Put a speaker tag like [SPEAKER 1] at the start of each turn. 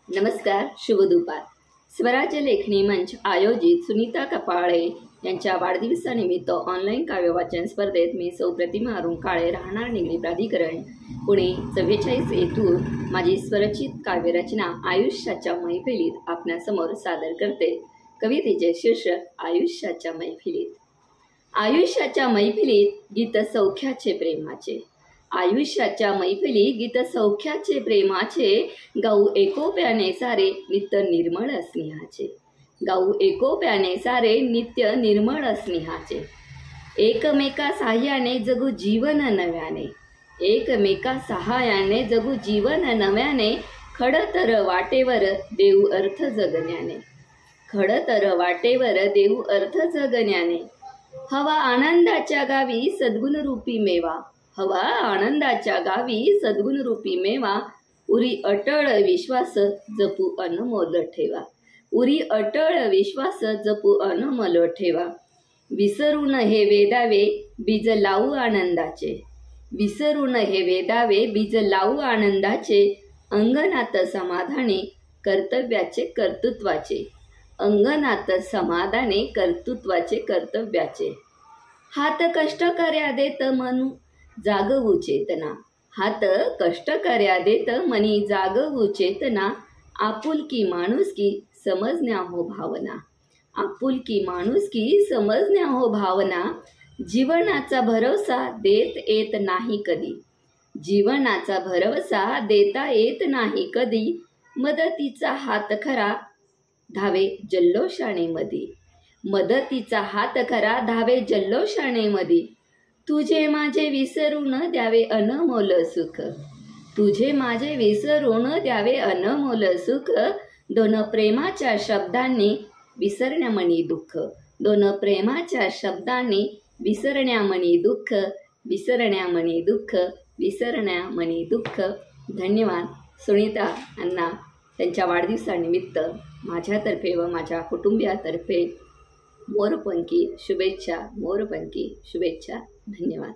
[SPEAKER 1] नमस्कार, शुभ दुपार। स्वराज्य लेखणी मंच आयोजित सुनीता कपाळे यांच्या वाढदिवसानिमित्त ऑनलाईन काव्यवाचन स्पर्धेत मी सौ प्रतिमा अरुण काळे, राहणार निगडी प्राधिकरण, पुणे 44 येथून माझी स्वरचित काव्यरचना आयुष्याच्या मैफिलीत आपणासमोर सादर करते। कवितेचे शीर्षक आयुष्याच्या मैफिलीत। आयुष्याच्या मैफिलीत गीत सौख्याचे प्रेमाचे, आयुष्याच्या मैफिली गीत सौख्याचे प्रेमाचे, गाऊ एकोप्याने सारे नित्य निर्मळ स्नेहाचे, गाऊ एकोप्याने सारे नित्य निर्मळ स्नेहाचे। एकमेका सहाय्याने जगू जीवन नव्याने, एकमेका सहाय्याने जगू जीवन नव्याने, खडतर वाटेवर देऊ अर्थ जगण्याने, खडतर वाटेवर देऊ अर्थ जगण्याने। हवा आनंदाच्या गावी सद्गुण रूपी मेवा, हवा आनंदाच्या गावी सद्गुण रूपी मेवा, उरी अटळ विश्वास जपू अनमोल ठेवा, उरी अटळ विश्वास जपू अनमोल ठेवा। विसरून हे वेदावे बीज लावू आनंदाचे, विसरून हे वेदावे बीज लावू आनंदाचे, अंगणात समाधाने कर्तव्याचे कर्तृत्वाचे, अंगणात समाधाने कर्तृत्वाचे कर्तव्याचे। हात कष्ट कर्या देत मनु जागवू चेतना, हात कष्ट कर्या देत मनी जागवू चेतना, आपुलकी माणुसकी समजण्या हो भावना, आपुलकी माणुसकी समजण्या हो भावना। जीवनाचा भरोसा देत येत नाही कधी, जीवनाचा भरोसा देता येत नाही कधी, मदतीचा हात खरा धावे जल्लोषाने मधी, मदतीचा हात खरा धावे जल्लोषाने मधी। तुझे माझे विसरून द्यावे अनमोल सुख, तुझे माझे विसरून द्यावे अनमोल सुख, दोन प्रेमाच्या शब्दांनी विसरण्यामणी दुःख, दोन प्रेमाच्या शब्दांनी विसरण्यामणी दुःख, विसरण्यामणी दुःख, विसरण्यामणी दुःख। धन्यवाद। सुनीता यांना त्यांच्या वाढदिवसानिमित्त माझ्यातर्फे व माझ्या कुटुंबियातर्फे मोरपंखी शुभेच्छा, मोरपंखी शुभेच्छा। धन्यवाद।